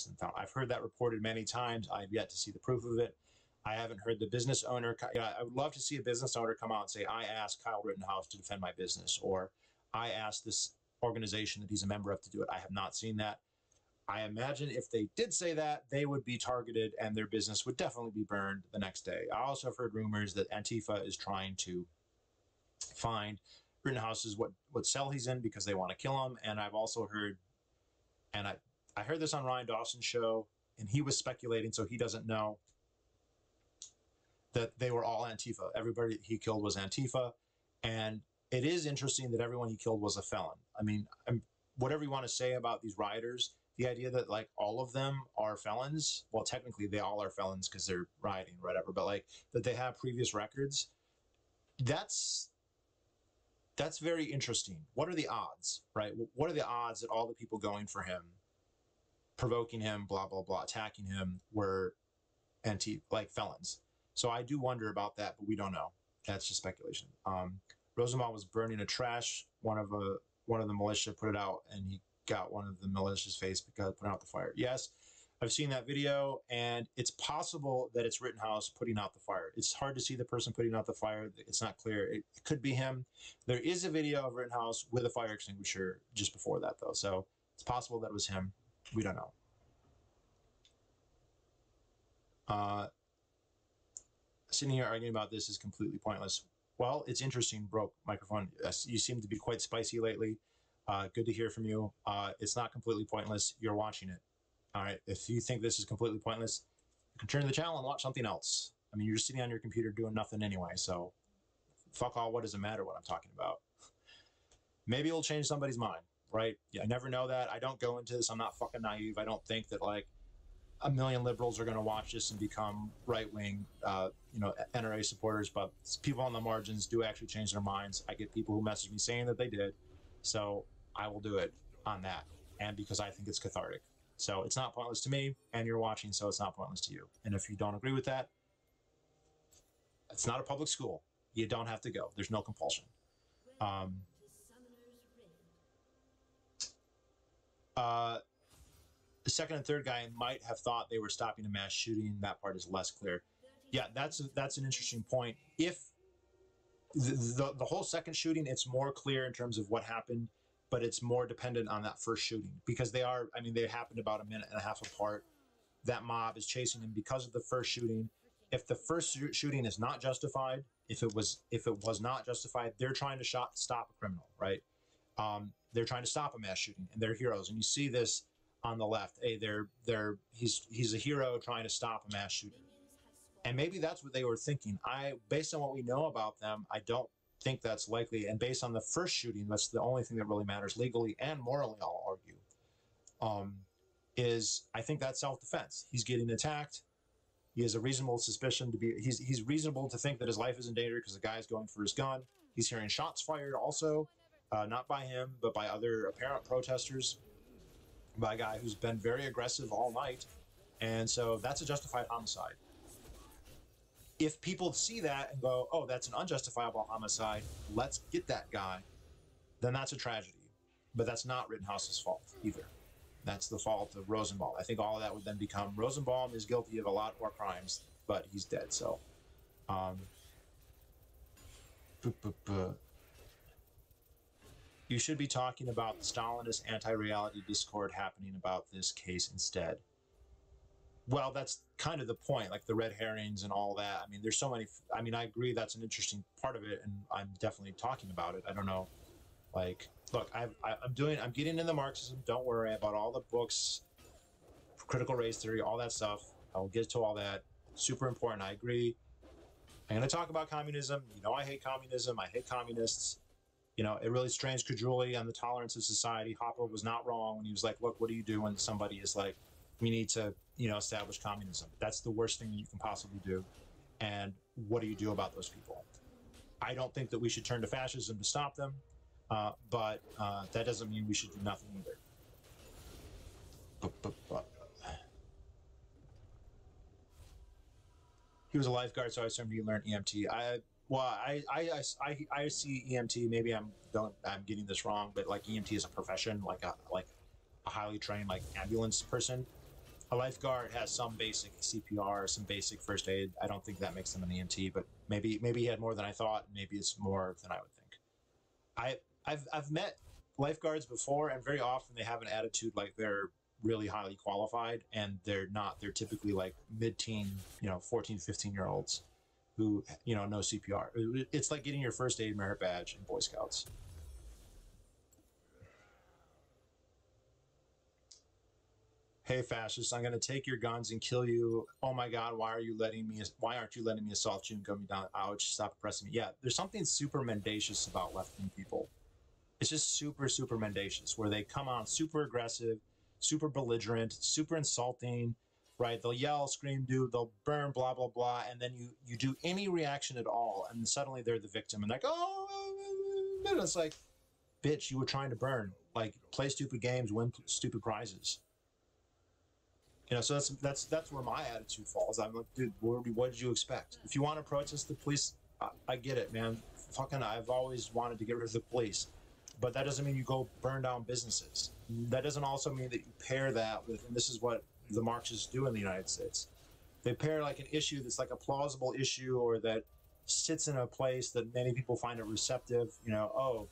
business and found. I've heard that reported many times. I've yet to see the proof of it. I haven't heard the business owner. I would love to see a business owner come out and say, I asked Kyle Rittenhouse to defend my business, or I asked this organization that he's a member of to do it. I have not seen that. I imagine if they did say that, they would be targeted and their business would definitely be burned the next day. I also have heard rumors that Antifa is trying to find Rittenhouse's what cell he's in because they want to kill him. And I've also heard, and I heard this on Ryan Dawson's show, and he was speculating, so he doesn't know, that they were all Antifa. Everybody he killed was Antifa. And it is interesting that everyone he killed was a felon. I mean, whatever you want to say about these rioters, the idea that like all of them are felons, well, technically they all are felons because they're rioting or whatever, but like that they have previous records, that's very interesting. What are the odds, right? What are the odds that all the people going for him, provoking him, blah, blah, blah, attacking him were felons? So I do wonder about that, but we don't know. That's just speculation. Rosenbaum was burning a trash. One of the militia put it out, and he got one of the militia's face because put out the fire. Yes, I've seen that video, and it's possible that it's Rittenhouse putting out the fire. It's hard to see the person putting out the fire. It's not clear. It could be him. There is a video of Rittenhouse with a fire extinguisher just before that, though. So it's possible that it was him. We don't know. Sitting here arguing about this is completely pointless. Well, it's interesting, broke microphone. You seem to be quite spicy lately. Good to hear from you. It's not completely pointless. You're watching it. All right. If you think this is completely pointless, you can turn the channel and watch something else. I mean, you're just sitting on your computer doing nothing anyway. So fuck all. What does it matter what I'm talking about? Maybe it'll change somebody's mind, right? Yeah, I never know that. I don't go into this. I'm not fucking naive. I don't think that like a million liberals are going to watch this and become right-wing, NRA supporters, but people on the margins do actually change their minds. I get people who message me saying that they did. So I will do it on that. And because I think it's cathartic. So it's not pointless to me, and you're watching, so it's not pointless to you. And if you don't agree with that, it's not a public school. You don't have to go. There's no compulsion. The second and third guy might have thought they were stopping a mass shooting. That part is less clear. Yeah, that's an interesting point. If the whole second shooting, it's more clear in terms of what happened, but it's more dependent on that first shooting because they happened about a minute and a half apart. That mob is chasing him because of the first shooting. If the first shooting is not justified, if it was not justified, they're trying to stop a criminal, right? They're trying to stop a mass shooting, and they're heroes. And you see this on the left. Hey, he's a hero trying to stop a mass shooting. And maybe that's what they were thinking. Based on what we know about them, I don't think that's likely. And based on the first shooting, that's the only thing that really matters legally and morally, I'll argue, is I think that's self-defense. He's getting attacked. He has a reasonable suspicion to be, he's reasonable to think that his life is in danger because the guy's going for his gun. He's hearing shots fired also, not by him, but by other apparent protesters, by a guy who's been very aggressive all night. And so that's a justified homicide. If people see that and go, oh, that's an unjustifiable homicide, let's get that guy, then that's a tragedy. But that's not Rittenhouse's fault either. That's the fault of Rosenbaum. I think all of that would then become Rosenbaum is guilty of a lot more crimes, but he's dead. So, you should be talking about the Stalinist anti-reality discord happening about this case instead. Well, that's kind of the point, like the red herrings and all that. I mean, there's so many. I mean, I agree that's an interesting part of it, and I'm definitely talking about it. I don't know, like, look, I'm getting into Marxism. Don't worry about all the books, critical race theory, all that stuff. I'll get to all that. Super important. I agree. I'm going to talk about communism. You know, I hate communism. I hate communists. You know, it really strains credulity on the tolerance of society. Hopper was not wrong when he was like, look, what do you do when somebody is like, we need to, establish communism. That's the worst thing you can possibly do. And what do you do about those people? I don't think that we should turn to fascism to stop them, but that doesn't mean we should do nothing either. He was a lifeguard, so I assumed he learned EMT. I see EMT. Maybe I'm getting this wrong, but like EMT is a profession, like a highly trained like ambulance person. A lifeguard has some basic CPR, some basic first aid. I don't think that makes them an EMT, but maybe he had more than I thought. Maybe it's more than I would think. I've met lifeguards before, and very often they have an attitude like they're really highly qualified, and they're not. They're typically like mid-teen, 14, 15-year-olds who, know CPR. It's like getting your first aid merit badge in Boy Scouts. Hey, fascist, I'm going to take your guns and kill you. Oh my God, why aren't you letting me assault you and gun me down? Ouch, stop oppressing me. Yeah, there's something super mendacious about left-wing people. It's just super, super mendacious, where they come on super aggressive, super belligerent, super insulting, right? They'll yell, scream, they'll burn, blah, blah, blah. And then you do any reaction at all, and suddenly they're the victim. And like, oh, and it's like, bitch, you were trying to burn. Like, play stupid games, win stupid prizes. So that's where my attitude falls. I'm like, dude, what did you expect? If you want to protest the police, I get it, man. I've always wanted to get rid of the police. But that doesn't mean you go burn down businesses. That doesn't also mean that you pair that with, and this is what the Marxists do in the United States. They pair like an issue that's like a plausible issue, or that sits in a place that many people find it receptive. Oh,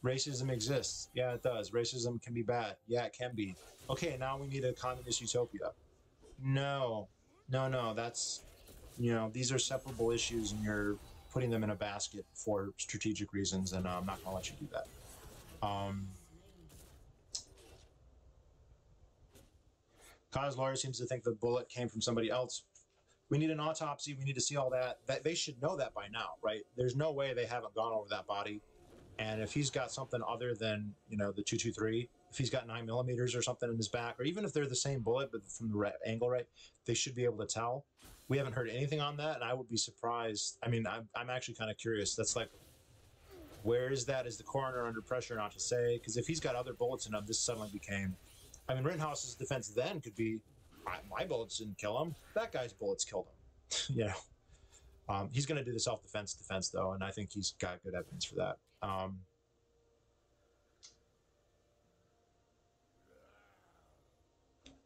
racism exists. Yeah, it does. Racism can be bad. Yeah, it can be. Okay, now we need a communist utopia. No. That's, these are separable issues, and you're putting them in a basket for strategic reasons, and I'm not going to let you do that. Kai's lawyer seems to think the bullet came from somebody else. We need an autopsy. We need to see all that. They should know that by now, right? There's no way they haven't gone over that body. And if he's got something other than, the 223, if he's got 9mm or something in his back, or even if they're the same bullet, but from the angle, right, they should be able to tell. We haven't heard anything on that, and I would be surprised. I mean, I'm actually kind of curious. That's like, where is that? Is the coroner under pressure not to say? Because if he's got other bullets in him, this suddenly became... I mean, Rittenhouse's defense then could be, my bullets didn't kill him. That guy's bullets killed him. He's going to do the self-defense though, and I think he's got good evidence for that.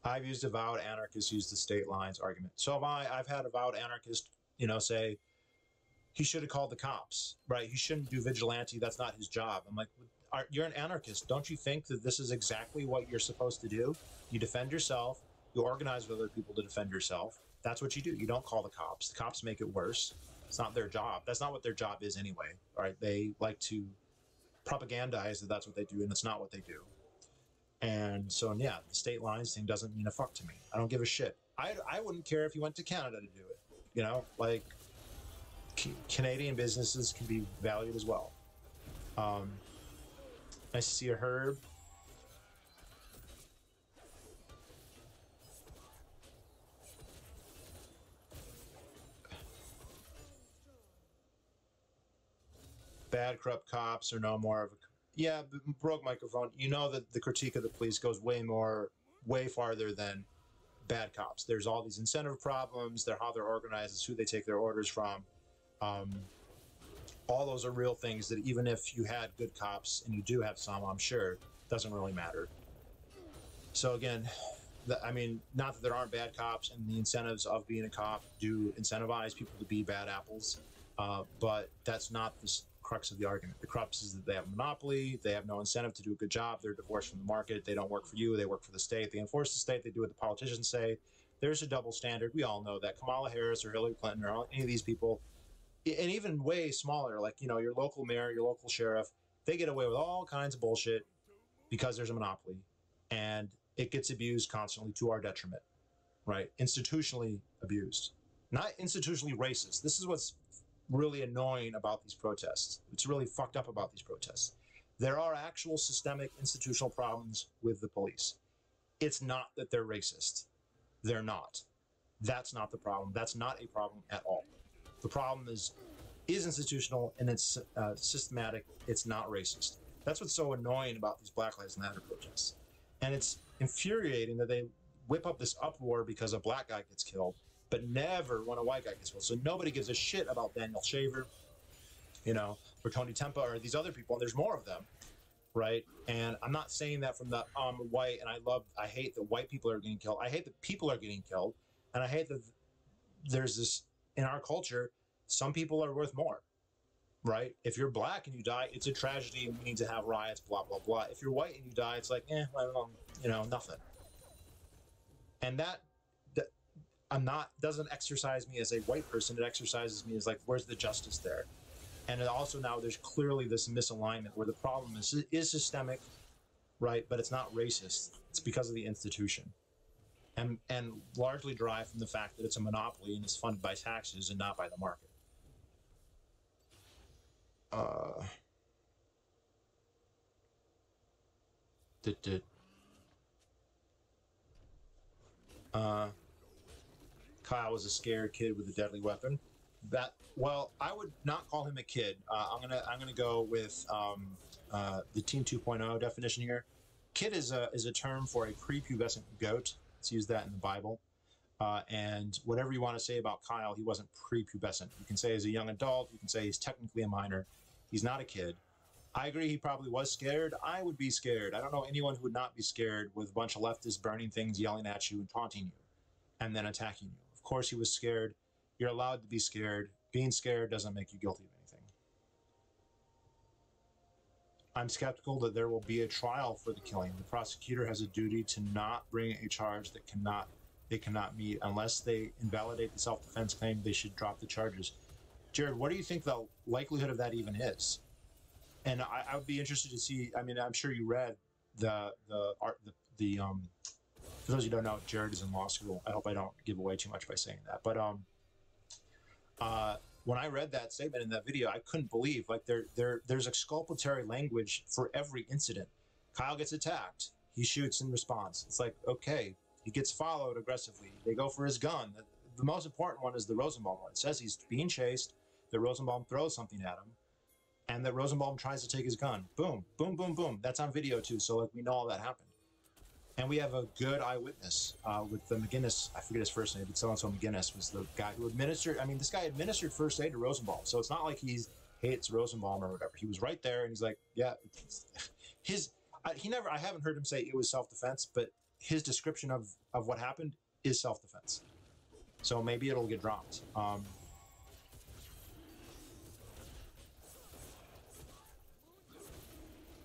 I've used avowed anarchists use the state lines argument. So have I. I've had avowed anarchists, say he should have called the cops, right? He shouldn't do vigilante. That's not his job. I'm like, you're an anarchist. Don't you think that this is exactly what you're supposed to do? You defend yourself. You organize with other people to defend yourself. That's what you do. You don't call the cops. The cops make it worse. It's not their job. That's not what their job is anyway, right? They like to propagandize that that's what they do, and it's not what they do. And so, yeah, the state lines thing doesn't mean a fuck to me. I don't give a shit. I wouldn't care if you went to Canada to do it. Like, Canadian businesses can be valued as well. Nice to see a Herb. Bad, corrupt cops are no more of a... Yeah, broke microphone. You know that the critique of the police goes way farther than bad cops. There's all these incentive problems. How they're organized, is who they take their orders from. All those are real things that even if you had good cops, and you do have some, I'm sure, doesn't really matter. So again, I mean, not that there aren't bad cops, and the incentives of being a cop do incentivize people to be bad apples, but that's not the crux of the argument. The crux is that they have a monopoly, they have no incentive to do a good job, they're divorced from the market, they don't work for you, they work for the state, they enforce the state, they do what the politicians say. There's a double standard. We all know that. Kamala Harris or Hillary Clinton or any of these people, and even way smaller, like, your local mayor, your local sheriff, they get away with all kinds of bullshit because there's a monopoly, and it gets abused constantly to our detriment, right? Institutionally abused, not institutionally racist. This is what's really annoying about these protests. It's really fucked up about these protests. There are actual systemic institutional problems with the police. It's not that they're racist. They're not. That's not the problem. That's not a problem at all. The problem is institutional, and it's systematic. It's not racist. That's what's so annoying about these Black Lives Matter protests. And it's infuriating that they whip up this uproar because a black guy gets killed, but never when a white guy gets killed. So nobody gives a shit about Daniel Shaver, or Tony Tempa, or these other people, and there's more of them. right? And I'm not saying that from the white and I hate that white people are getting killed. I hate that people are getting killed, and I hate that there's this in our culture. Some people are worth more, right? If you're black and you die, it's a tragedy, and we need to have riots, blah blah blah. If you're white and you die, it's like, well, nothing. And that doesn't exercise me as a white person. It exercises me as like, where's the justice there? And it also now there's clearly this misalignment where the problem is systemic, right? But it's not racist. It's because of the institution, and largely derived from the fact that it's a monopoly and it's funded by taxes and not by the market. Kyle was a scared kid with a deadly weapon. Well, I would not call him a kid. I'm gonna go with the Team 2.0 definition here. Kid is a term for a prepubescent goat. Let's use that in the Bible. And whatever you want to say about Kyle, he wasn't prepubescent. You can say he's a young adult. You can say he's technically a minor. He's not a kid. I agree he probably was scared. I would be scared. I don't know anyone who would not be scared with a bunch of leftists burning things, yelling at you and taunting you, and then attacking you. Of course he was scared. You're allowed to be scared. Being scared doesn't make you guilty of anything. I'm skeptical that there will be a trial for the killing. The prosecutor has a duty to not bring a charge that they cannot meet. Unless they invalidate the self-defense claim, they should drop the charges. Jared, what do you think the likelihood of that even is? And I would be interested to see. I mean, I'm sure you read the for those who don't know, Jared is in law school. I hope I don't give away too much by saying that. But when I read that statement in that video, I couldn't believe, like, there's exculpatory language for every incident. Kyle gets attacked. He shoots in response. It's like, okay, he gets followed aggressively. They go for his gun. The most important one is the Rosenbaum one. It says he's being chased, that Rosenbaum throws something at him, and that Rosenbaum tries to take his gun. Boom, boom, boom, boom. That's on video too, so like we know all that happened. And we have a good eyewitness with the McGinnis. I forget his first name, but so-and-so McGinnis was the guy who administered. I mean, this guy administered first aid to Rosenbaum, so it's not like he hates Rosenbaum or whatever. He was right there, and he's like, yeah, I haven't heard him say it was self-defense, but his description of what happened is self-defense. So maybe it'll get dropped.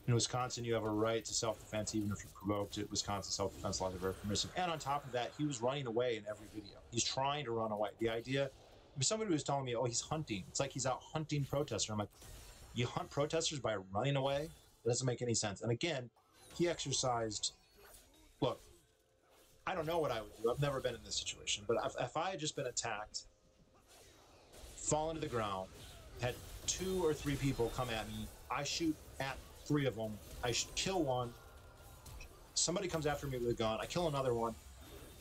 In Wisconsin, you have a right to self-defense even if you're provoked. Wisconsin self-defense laws are very permissive. And on top of that, he was running away in every video. He's trying to run away. The idea, somebody was telling me, oh, he's hunting. It's like he's out hunting protesters. I'm like, you hunt protesters by running away? That doesn't make any sense. And again, he exercised, look, I don't know what I would do. I've never been in this situation. But if I had just been attacked, fallen to the ground, had 2 or 3 people come at me, I shoot at 3 of them, I kill one, somebody comes after me with a gun, I kill another one.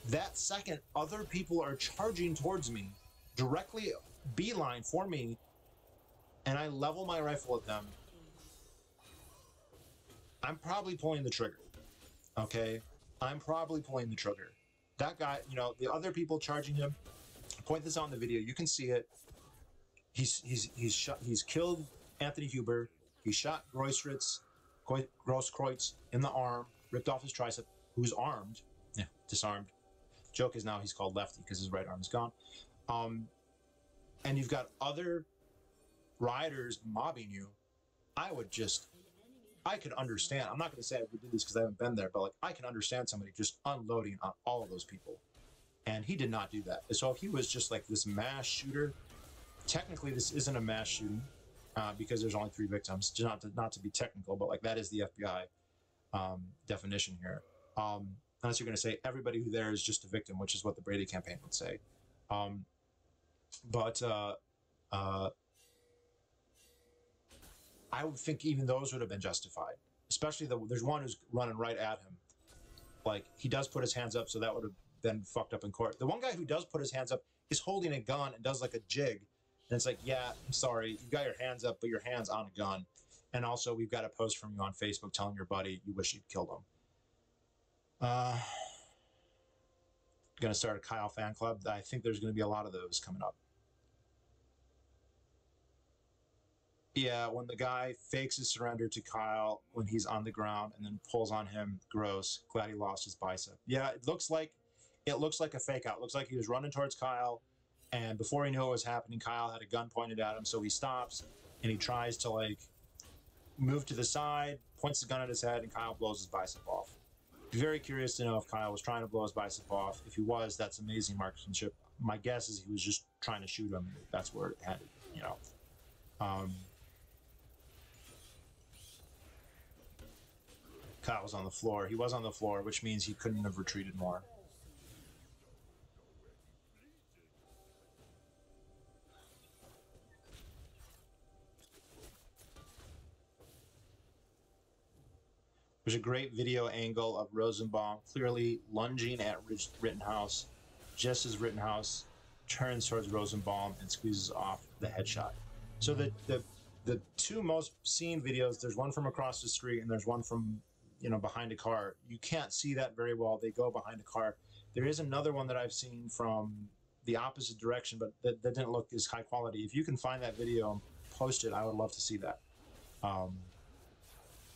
That second, other people are charging towards me, directly beeline for me, and I level my rifle at them. I'm probably pulling the trigger. Okay? I'm probably pulling the trigger. That guy, the other people charging him, point this out in the video, you can see it. He's killed Anthony Huber. He shot Grosskreutz in the arm, ripped off his tricep, who's armed, disarmed. Joke is now he's called Lefty because his right arm is gone. And you've got other rioters mobbing you. I could understand. I'm not going to say I would do this because I haven't been there, but like I can understand somebody just unloading on all of those people. And he did not do that. So if he was just like this mass shooter, technically this isn't a mass shooting. Because there's only 3 victims, not to be technical, but like that is the FBI definition here. Unless you're going to say everybody who there is just a victim, which is what the Brady campaign would say. But I would think even those would have been justified, especially there's one who's running right at him. Like he does put his hands up, so that would have been fucked up in court. The one guy who does put his hands up is holding a gun and does like a jig. And it's like, yeah, I'm sorry, you got your hands up, but your hand's on a gun. And also, we've got a post from you on Facebook telling your buddy you wish you'd killed him. Going to start a Kyle fan club. I think there's going to be a lot of those coming up. Yeah, when the guy fakes his surrender to Kyle when he's on the ground and then pulls on him, gross. Glad he lost his bicep. Yeah, it looks like a fake out. It looks like he was running towards Kyle, and before he knew what was happening, Kyle had a gun pointed at him, so he stops and he tries to like move to the side, points the gun at his head, and Kyle blows his bicep off. Be very curious to know if Kyle was trying to blow his bicep off. If he was, that's amazing marksmanship. My guess is he was just trying to shoot him. That's where it headed, you know. Kyle was on the floor. He was on the floor, which means he couldn't have retreated more. There's a great video angle of Rosenbaum clearly lunging at Rittenhouse just as Rittenhouse turns towards Rosenbaum and squeezes off the headshot. So the two most seen videos, there's one from across the street and there's one from, you know, behind a car. You can't see that very well. They go behind a car. There is another one that I've seen from the opposite direction, but that didn't look as high quality. If you can find that video and post it, I would love to see that.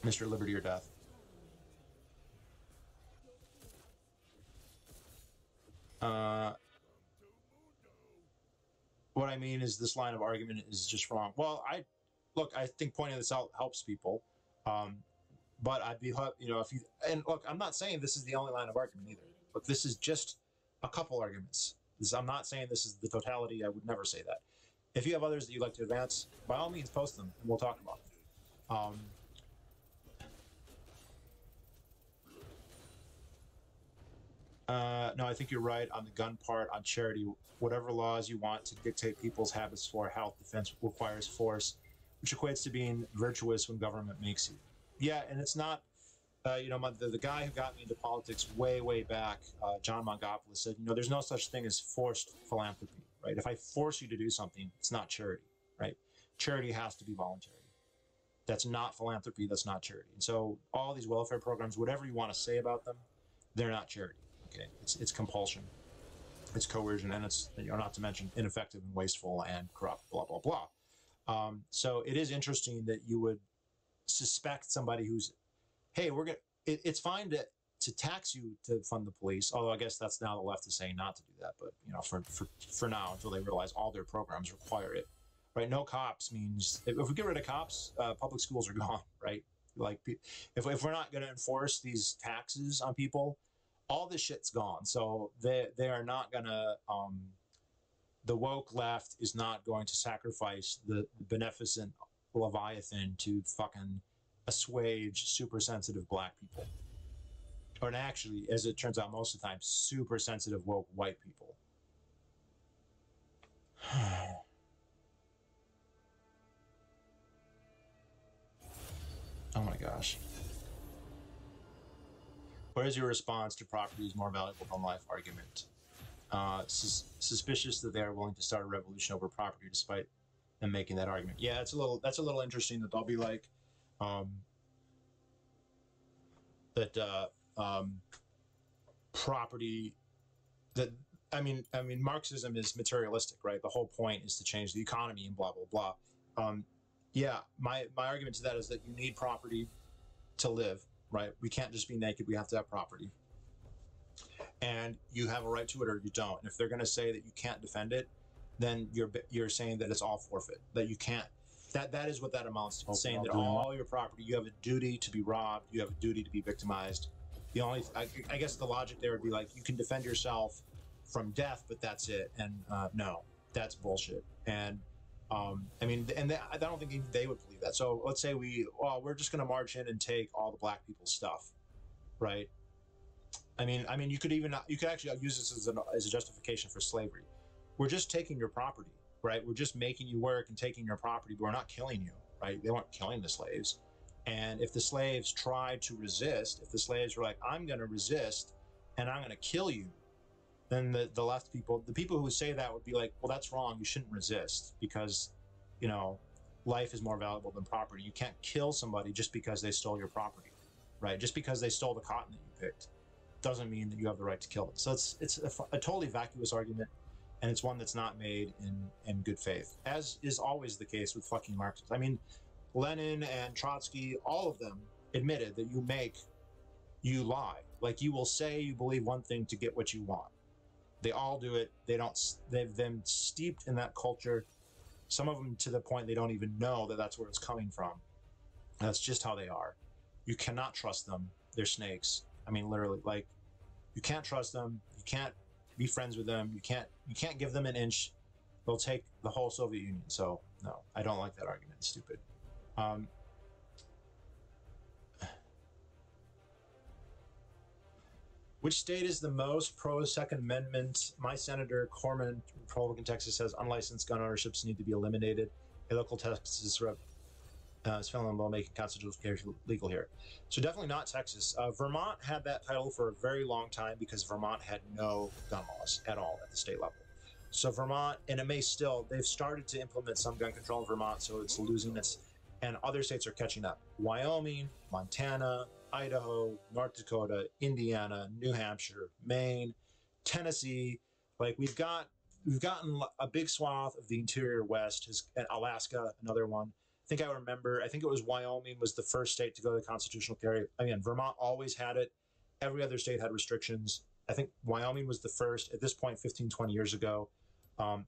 Mr. Liberty or Death. What I mean is this line of argument is just wrong. Well, I think pointing this out helps people. But I'd be, you know, if you, and look, I'm not saying this is the only line of argument either. Look, this is just a couple arguments. I'm not saying this is the totality. I would never say that. If you have others that you'd like to advance, by all means, post them and we'll talk about them. No, I think you're right on the gun part, on charity. Whatever laws you want to dictate people's habits for health defense requires force, which equates to being virtuous when government makes you. Yeah, and it's not, you know, the guy who got me into politics way back, John Mongopoulos, said, you know, there's no such thing as forced philanthropy, right? If I force you to do something, it's not charity, right? Charity has to be voluntary. That's not philanthropy. That's not charity. And so all these welfare programs, whatever you want to say about them, they're not charity. Okay, it's compulsion, it's coercion, and it's, you know, not to mention ineffective and wasteful and corrupt, blah blah blah. So it is interesting that you would suspect somebody who's, hey, we're gonna. It's fine to tax you to fund the police, although I guess that's now the left is saying not to do that. But you know, for now, until they realize all their programs require it, right? No cops means if we get rid of cops, public schools are gone, right? Like if we're not going to enforce these taxes on people, all this shit's gone. So they are not gonna, the woke left is not going to sacrifice the beneficent Leviathan to fucking assuage super sensitive black people. Or actually, as it turns out most of the time, super sensitive woke white people. Oh my gosh. What is your response to property is more valuable than life argument? Suspicious that they are willing to start a revolution over property despite them making that argument. Yeah, that's a little interesting that they'll be like, property that I mean Marxism is materialistic, right? The whole point is to change the economy and blah blah blah. Yeah, my argument to that is that you need property to live. Right, we can't just be naked. We have to have property, and you have a right to it, or you don't. And if they're going to say that you can't defend it, then you're saying that it's all forfeit. That you can't. That is what that amounts to. Saying that all your property, you have a duty to be robbed. You have a duty to be victimized. The only, I guess, the logic there would be like you can defend yourself from death, but that's it. And no, that's bullshit. And I mean, and I don't think even they would believe that. So let's say we're just going to march in and take all the black people's stuff, right? I mean, you could actually use this as a justification for slavery. We're just taking your property, right? We're just making you work and taking your property, but we're not killing you, right? They weren't killing the slaves. And if the slaves tried to resist, if the slaves were like, I'm going to resist and I'm going to kill you, then the left people, the people who would say that would be like, well, that's wrong. You shouldn't resist because, you know, life is more valuable than property. You can't kill somebody just because they stole your property, right? Just because they stole the cotton that you picked doesn't mean that you have the right to kill them. So it's a totally vacuous argument, and it's one that's not made in good faith, as is always the case with fucking Marxists. I mean, Lenin and Trotsky, all of them admitted that you lie. Like, you will say you believe one thing to get what you want. They all do it. They've been steeped in that culture. Some of them to the point they don't even know that that's where it's coming from. That's just how they are. You cannot trust them. They're snakes. I mean, literally, like, you can't trust them. You can't be friends with them. You can't give them an inch. They'll take the whole Soviet Union. So no, I don't like that argument. It's stupid. Which state is the most pro-Second Amendment? My Senator Corman, Republican Texas, says unlicensed gun ownerships need to be eliminated. A local Texas rep is failing while making constitutional carry legal here. So definitely not Texas. Vermont had that title for a very long time because Vermont had no gun laws at all at the state level. So Vermont, and it may still, they've started to implement some gun control in Vermont, so it's losing its, and other states are catching up. Wyoming, Montana, Idaho, North Dakota, Indiana, New Hampshire, Maine, Tennessee. Like, we've gotten a big swath of the interior West. And Alaska, another one. I think it was Wyoming was the first state to go to constitutional carry. Again, Vermont always had it. Every other state had restrictions. I think Wyoming was the first at this point 15, 20 years ago.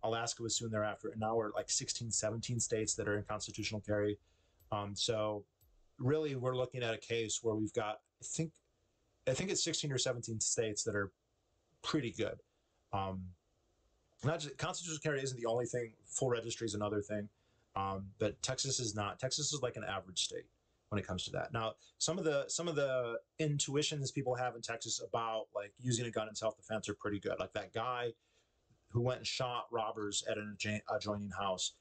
Alaska was soon thereafter. And now we're like 16, 17 states that are in constitutional carry. So really, we're looking at a case where we've got, I think it's 16 or 17 states that are pretty good. Not just constitutional carry isn't the only thing. Full registry is another thing. But Texas is not. Texas is like an average state when it comes to that. Now, some of the intuitions people have in Texas about like using a gun in self-defense are pretty good. Like that guy who went and shot robbers at an adjoining house.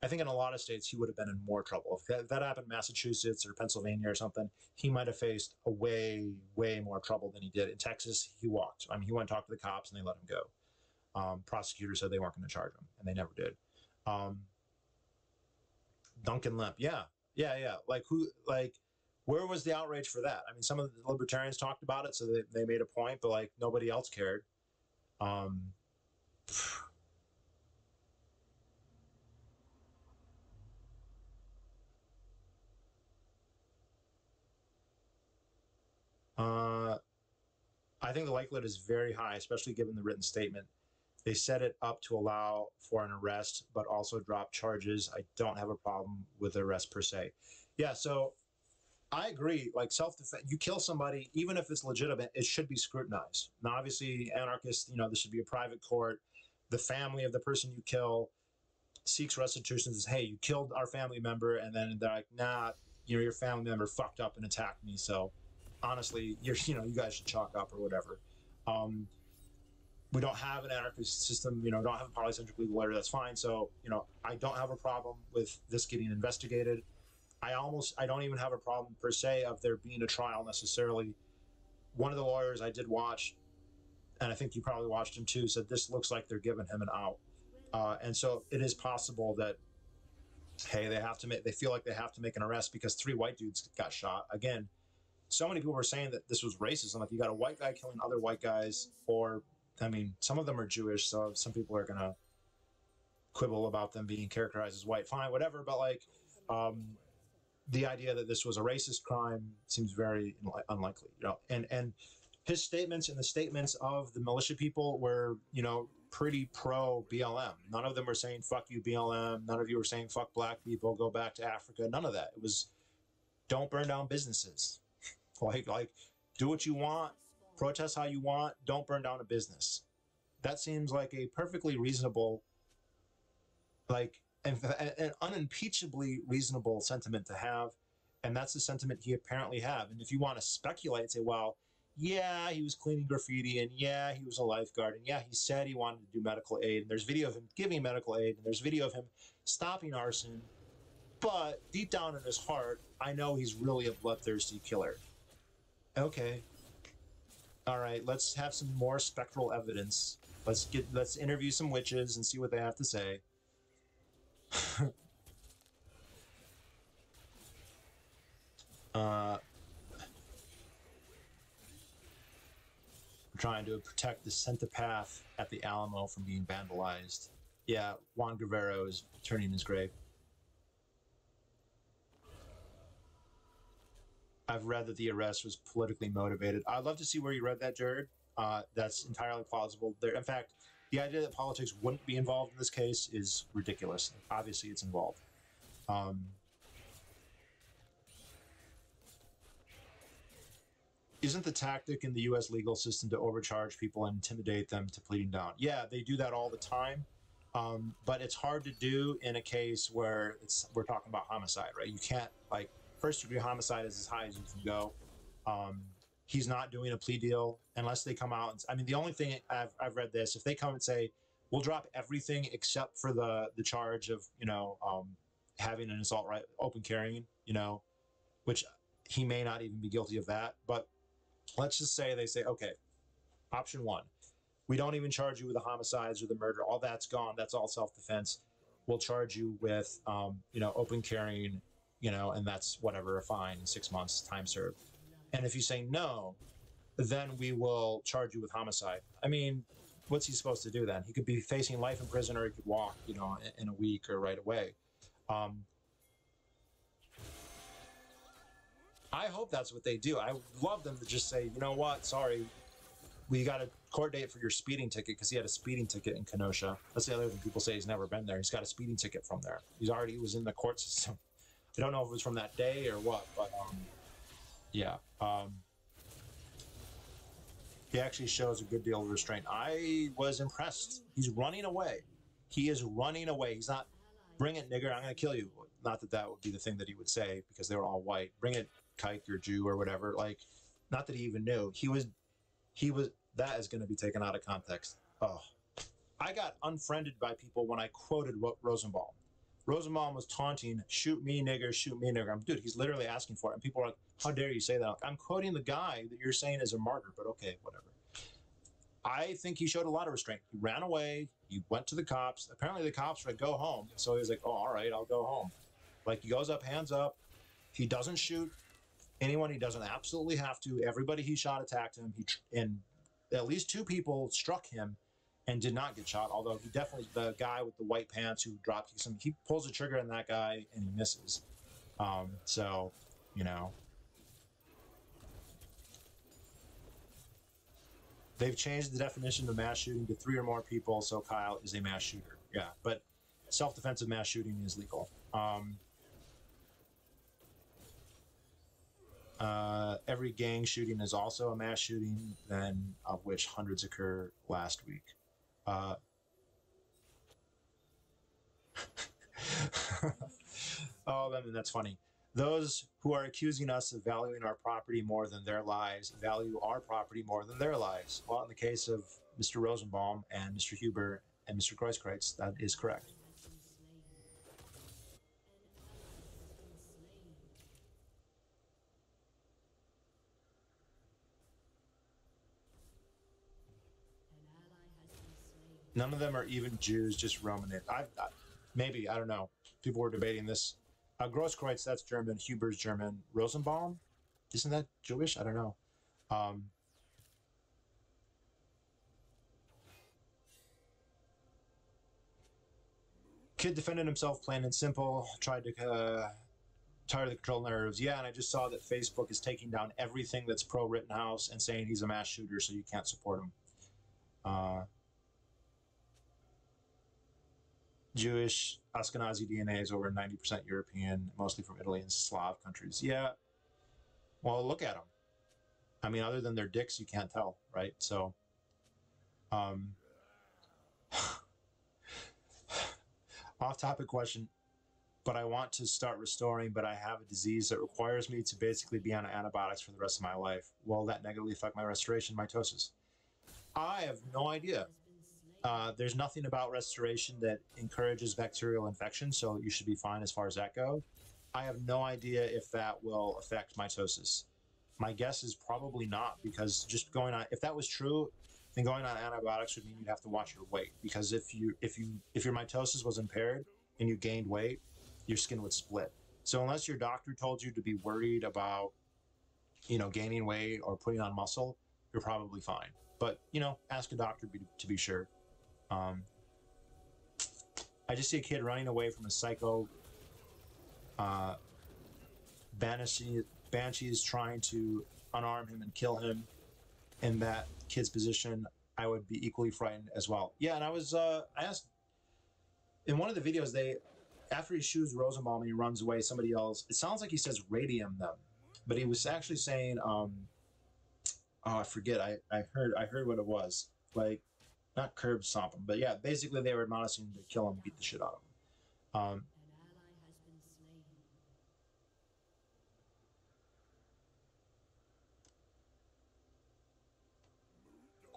I think in a lot of states he would have been in more trouble. If that happened in Massachusetts or Pennsylvania or something, he might have faced a way more trouble than he did. In Texas, he walked. I mean, he went and talked to the cops and they let him go. Prosecutors said they weren't going to charge him, and they never did. Duncan Lemp, yeah. Where was the outrage for that? I mean, some of the libertarians talked about it, so they made a point, but like nobody else cared. I think the likelihood is very high, especially given the written statement. They set it up to allow for an arrest, but also drop charges. I don't have a problem with the arrest per se. Yeah, so I agree. Like self-defense, you kill somebody, even if it's legitimate, it should be scrutinized. Now, obviously, anarchists, this should be a private court. The family of the person you kill seeks restitution. Says, hey, you killed our family member, and then they're like, nah, your family member fucked up and attacked me. So honestly, you guys should chalk up or whatever. We don't have an anarchist system, don't have a polycentric legal order. That's fine. So, I don't have a problem with this getting investigated. I don't even have a problem per se of there being a trial necessarily. One of the lawyers I did watch, and I think you probably watched him too, said this looks like they're giving him an out. And so it is possible that, hey, they feel like they have to make an arrest because 3 white dudes got shot. Again, so many people were saying that this was racism. Like, you got a white guy killing other white guys, or, I mean, some of them are Jewish, so some people are going to quibble about them being characterized as white. Fine, whatever. But, like, the idea that this was a racist crime seems very unlikely, And his statements and the statements of the militia people were, pretty pro BLM. None of them were saying, fuck you, BLM. None of you were saying, fuck black people, go back to Africa. None of that. It was, don't burn down businesses. Like, do what you want, protest how you want, don't burn down a business. That seems like a perfectly reasonable, like, an unimpeachably reasonable sentiment to have. And that's the sentiment he apparently have. And if you want to speculate, say, well, yeah, he was cleaning graffiti, and yeah, he was a lifeguard, and yeah, he said he wanted to do medical aid, and there's video of him giving medical aid, and there's video of him stopping arson. But deep down in his heart, I know he's really a bloodthirsty killer. Okay. All right, let's have some more spectral evidence. Let's interview some witches and see what they have to say. I'm trying to protect the centipath at the Alamo from being vandalized. Yeah, Juan Guevara is turning his grave. I've read that the arrest was politically motivated. I'd love to see where you read that, Jared. That's entirely plausible. There, in fact, the idea that politics wouldn't be involved in this case is ridiculous. Obviously, it's involved. Isn't the tactic in the U.S. legal system to overcharge people and intimidate them to pleading down? Yeah, they do that all the time. But it's hard to do in a case where we're talking about homicide, right? You can't, like, first degree homicide is as high as you can go. He's not doing a plea deal unless they come out. I mean, the only thing I've read this, if they come and say, we'll drop everything except for the charge of, having an assault, right, open carrying, which he may not even be guilty of that. But let's just say they say, okay, option one, we don't even charge you with the homicides or the murder. All that's gone. That's all self-defense. We'll charge you with, open carrying, and that's whatever, a fine, 6 months, time served. And if you say no, then we will charge you with homicide. I mean, what's he supposed to do then? He could be facing life in prison, or he could walk, in a week or right away. I hope that's what they do. I would love them to just say, you know what, sorry, we got a court date for your speeding ticket, because he had a speeding ticket in Kenosha. That's the other thing people say. He's never been there. He's got a speeding ticket from there. He was in the court system. I don't know if it was from that day or what, but yeah. He actually shows a good deal of restraint. I was impressed. He's running away. He is running away. He's not, bring it, nigger, I'm going to kill you. Not that that would be the thing that he would say, because they were all white. Bring it, kike or Jew or whatever. Like, not that he even knew. He was, that is going to be taken out of context. Oh, I got unfriended by people when I quoted what Rosenbaum. Rosenbaum was taunting, shoot me, nigger, shoot me, nigger. Dude, he's literally asking for it. And people are like, how dare you say that? I'm quoting the guy that you're saying is a martyr, but okay, whatever. I think he showed a lot of restraint. He ran away. He went to the cops. Apparently the cops were like, go home. So he was like, oh, all right, I'll go home. Like, he goes up, hands up. He doesn't shoot anyone. He doesn't absolutely have to. Everybody he shot attacked him. And at least 2 people struck him and did not get shot, although he definitely, the guy with the white pants who drop kicks him, he pulls the trigger on that guy and he misses. So, they've changed the definition of mass shooting to 3 or more people, so Kyle is a mass shooter. Yeah, but self-defensive mass shooting is legal. Every gang shooting is also a mass shooting, then of which hundreds occur last week. Oh, I mean, that's funny. Those who are accusing us of valuing our property more than their lives value our property more than their lives. Well, in the case of Mr. Rosenbaum and Mr. Huber and Mr. Kreuzkreutz, that is correct. None of them are even Jews, just Roman. Maybe, I don't know. People were debating this. Grosskreutz, that's German. Huber's German. Rosenbaum? Isn't that Jewish? I don't know. Kid defended himself plain and simple. Tried to control nerves. Yeah, and I just saw that Facebook is taking down everything that's pro-Rittenhouse and saying he's a mass shooter, so you can't support him. Jewish, Ashkenazi DNA is over 90% European, mostly from Italy and Slav countries. Yeah. Well, look at them. I mean, other than their dicks, you can't tell, right? So, off-topic question, but I want to start restoring, but I have a disease that requires me to basically be on antibiotics for the rest of my life. Will that negatively affect my restoration, mitosis? I have no idea. There's nothing about restoration that encourages bacterial infection, so you should be fine as far as that goes. I have no idea if that will affect mitosis. My guess is probably not, because just going on, if that was true, then going on antibiotics would mean you'd have to watch your weight, because if your mitosis was impaired and you gained weight, your skin would split. So unless your doctor told you to be worried about, gaining weight or putting on muscle, you're probably fine. But, ask a doctor to be sure. I just see a kid running away from a psycho, banishing Banshee's trying to unarm him and kill him in that kid's position, I would be equally frightened as well. Yeah, and I asked in one of the videos, after he shoots Rosenbaum and he runs away, somebody else, it sounds like he says radium them, but he was actually saying, oh, I forget. I heard what it was, like not curb stomp him, but yeah, basically they were admonishing to kill him, beat the shit out of him.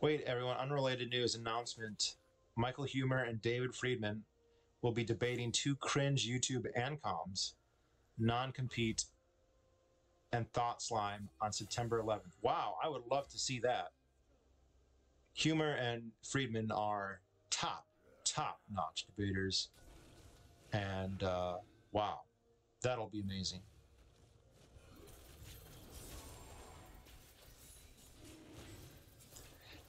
Wait, everyone, unrelated news announcement. Michael Humer and David Friedman will be debating 2 cringe YouTube ANCOMs, non-compete and Thought Slime, on September 11th. Wow, I would love to see that. Humer and Friedman are top-notch debaters. And wow, that'll be amazing.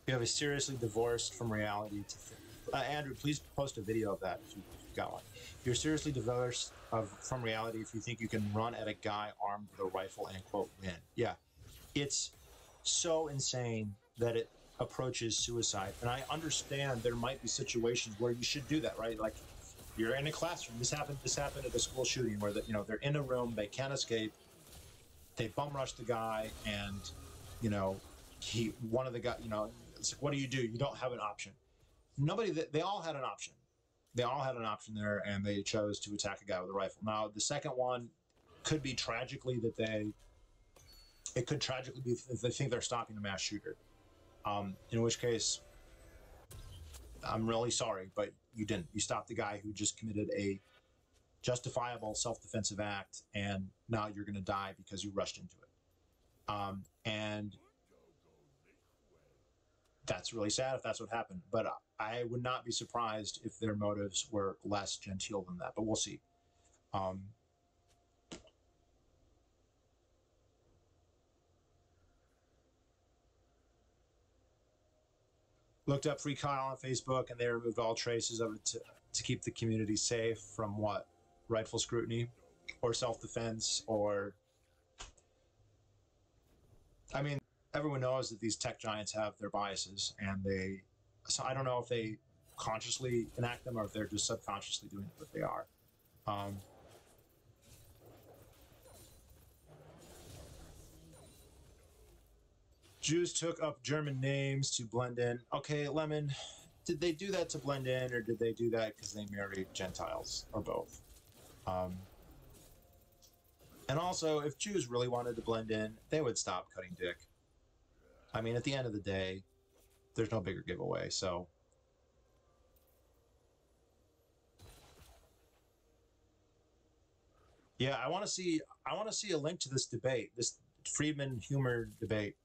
You have a seriously divorced from reality to Andrew, please post a video of that if you've got one. You're seriously divorced from reality if you think you can run at a guy armed with a rifle and, quote, win. Yeah, it's so insane that it approaches suicide. And I understand there might be situations where you should do that, right? Like, you're in a classroom. This happened at a school shooting where they're in a room, they can't escape. They bum rush the guy, and one of the guys, it's like, what do? You don't have an option. They all had an option. They all had an option there, and they chose to attack a guy with a rifle. Now, the second one could be tragically that it could tragically be if they think they're stopping a mass shooter. In which case, I'm really sorry, but you didn't. You stopped the guy who just committed a justifiable self-defensive act, and now you're going to die because you rushed into it. And that's really sad if that's what happened. But I would not be surprised if their motives were less genteel than that. But we'll see. Looked up Free Kyle on Facebook, and they removed all traces of it to keep the community safe from what? Rightful scrutiny or self-defense or... I mean, everyone knows that these tech giants have their biases, and so I don't know if they consciously enact them or if they're just subconsciously doing it, but they are. Jews took up German names to blend in. Okay, Lemon, did they do that to blend in, or did they do that because they married Gentiles, or both? And also, if Jews really wanted to blend in, they would stop cutting dick. I mean, at the end of the day, there's no bigger giveaway, so... Yeah, I want to see a link to this debate, this Friedman-Humer debate.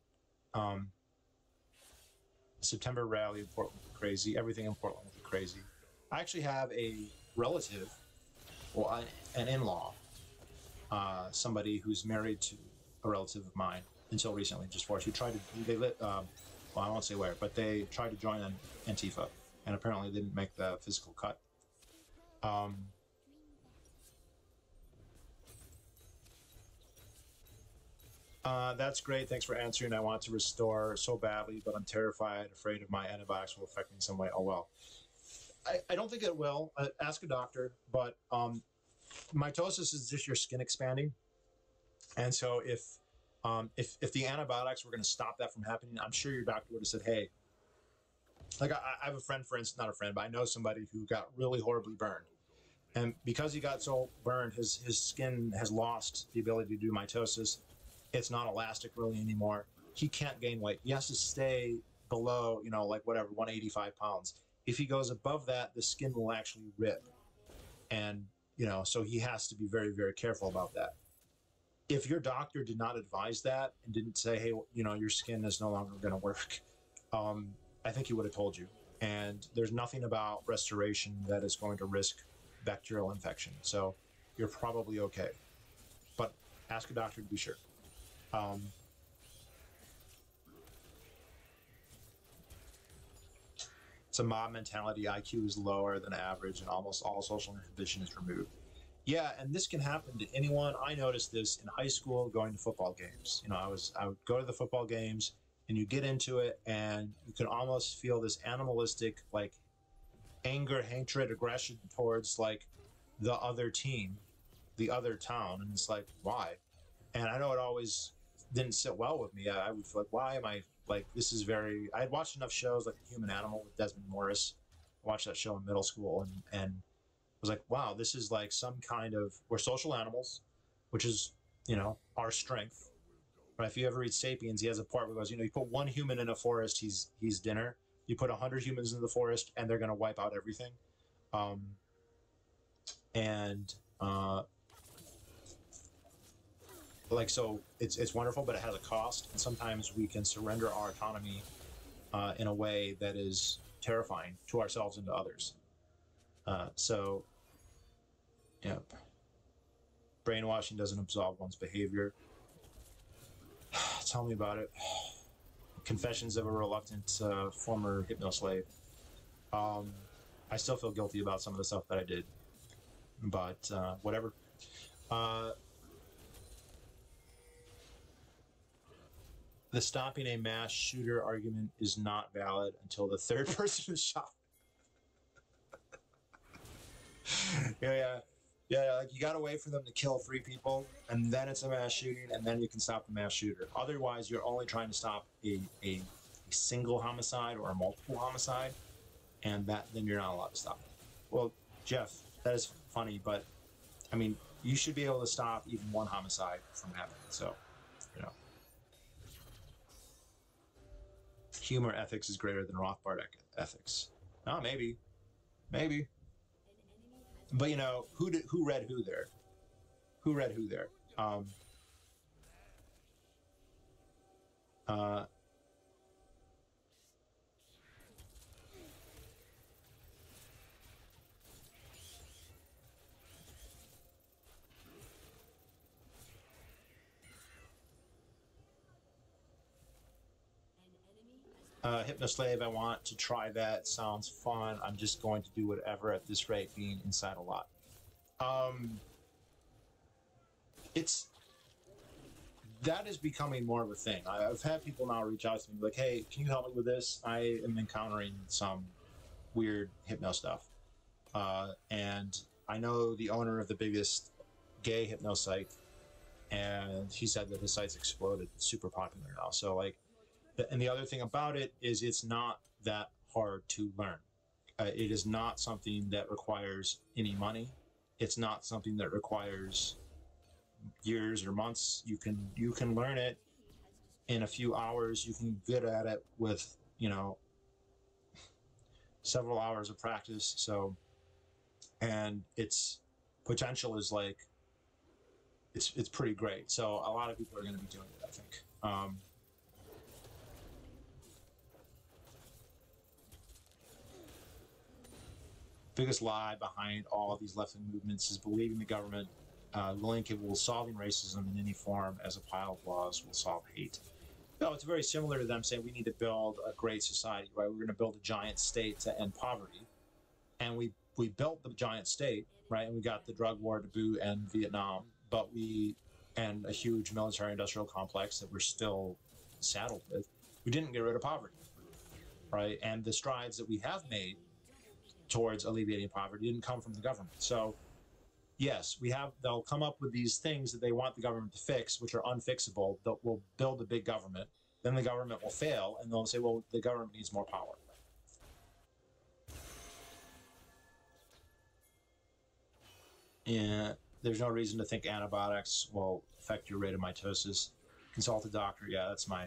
September rally in Portland, crazy. Everything in Portland is crazy. I actually have a relative, well, an in-law, somebody who's married to a relative of mine until recently, just for us, who tried to, well, I won't say where, but they tried to join Antifa, and apparently didn't make the physical cut. That's great. Thanks for answering. I want to restore so badly, but I'm terrified, afraid of my antibiotics will affect me in some way. Oh, well. I don't think it will. Ask a doctor, but mitosis is just your skin expanding. And so if the antibiotics were going to stop that from happening, I'm sure your doctor would have said, hey, like I have a friend, for instance, not a friend, but I know somebody who got really horribly burned. And because he got so burned, his skin has lost the ability to do mitosis. It's not elastic really anymore. He can't gain weight. He has to stay below, like whatever, 185 pounds. If he goes above that, the skin will actually rip. And, so he has to be very, very careful about that. If your doctor did not advise that and didn't say, hey, your skin is no longer going to work, I think he would have told you. And there's nothing about restoration that is going to risk bacterial infection. So you're probably okay. But ask a doctor to be sure. It's a mob mentality. IQ is lower than average, and almost all social inhibition is removed. Yeah, and this can happen to anyone. I noticed this in high school going to football games. You know, I would go to the football games and you get into it and you can almost feel this animalistic like anger, hatred, aggression towards like the other team, the other town, and it's like, why? And I know it always didn't sit well with me. I would feel like, why am I like this is very I had watched enough shows like The Human Animal with Desmond Morris. I watched that show in middle school and was like, wow, this is like some kind of we're social animals, which is, you know, our strength. Right? If you ever read Sapiens, he has a part where he goes, you know, you put one human in a forest, he's dinner. You put 100 humans in the forest, and they're going to wipe out everything. Um, and like so, it's wonderful, but it has a cost. And sometimes we can surrender our autonomy in a way that is terrifying to ourselves and to others. So, yeah, brainwashing doesn't absolve one's behavior. Tell me about it. Confessions of a reluctant former hypno-slave. I still feel guilty about some of the stuff that I did, but whatever. The stopping a mass shooter argument is not valid until the third person is shot. yeah. Like you gotta wait for them to kill 3 people, and then it's a mass shooting, and then you can stop the mass shooter. Otherwise, you're only trying to stop a single homicide or a multiple homicide, and then you're not allowed to stop it. Well, Jeff, that is funny, but I mean, you should be able to stop even one homicide from happening. So, you know, humor ethics is greater than Rothbard ethics. Oh, maybe. But you know, who read who there? Who read who there? Uh, Hypnoslave, I want to try that. Sounds fun. I'm just going to do whatever at this rate, being inside a lot. It's that is becoming more of a thing. I've had people now reach out to me like, hey, can you help me with this? I am encountering some weird hypno stuff. And I know the owner of the biggest gay hypno site, and he said that his site's exploded. It's super popular now. So like, and the other thing about it is it's not that hard to learn. It is not something that requires any money. It's not something that requires years or months. You can learn it in a few hours. You can get at it with, you know, several hours of practice. So, and its potential is like it's pretty great. So a lot of people are going to be doing it, I think. Biggest lie behind all these left-wing movements is believing the government will incapable of solving racism in any form as a pile of laws will solve hate. No, it's very similar to them saying we need to build a great society, right? We're going to build a giant state to end poverty. And we built the giant state, right? And we got the drug war to boot and Vietnam, and a huge military industrial complex that we're still saddled with. We didn't get rid of poverty, right? And the strides that we have made towards alleviating poverty didn't come from the government. So yes, they'll come up with these things that they want the government to fix, which are unfixable, that will build a big government. Then the government will fail, and they'll say, well, the government needs more power. Yeah, there's no reason to think antibiotics will affect your rate of mitosis. Consult a doctor. Yeah, that's my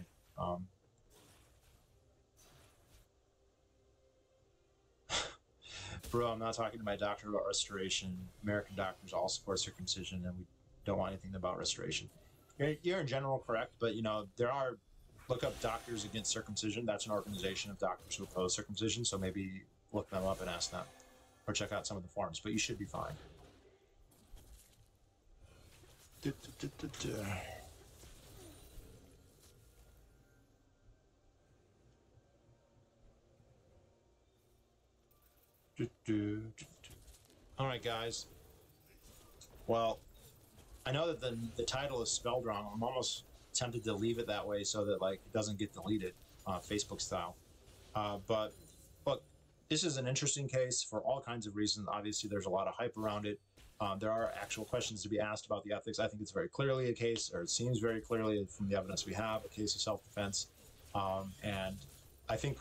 bro, I'm not talking to my doctor about restoration. American doctors all support circumcision, and we don't want anything about restoration. You're in general correct, but you know look up Doctors Against Circumcision. That's an organization of doctors who oppose circumcision. So maybe look them up and ask them, or check out some of the forums. But you should be fine. All right, guys. Well, I know that the title is spelled wrong. I'm almost tempted to leave it that way so that like it doesn't get deleted, Facebook style. But look, this is an interesting case for all kinds of reasons. Obviously, there's a lot of hype around it. There are actual questions to be asked about the ethics. I think it's very clearly a case, or it seems very clearly from the evidence we have, a case of self-defense. And I think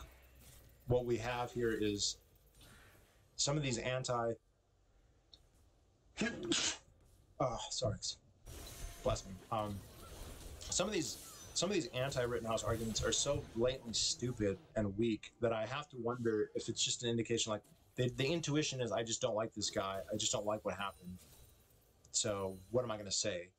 what we have here is some of these sorry, bless me. Some of these anti-Rittenhouse arguments are so blatantly stupid and weak that I have to wonder if it's just an indication, like the intuition is, I just don't like this guy. I just don't like what happened. So what am I going to say?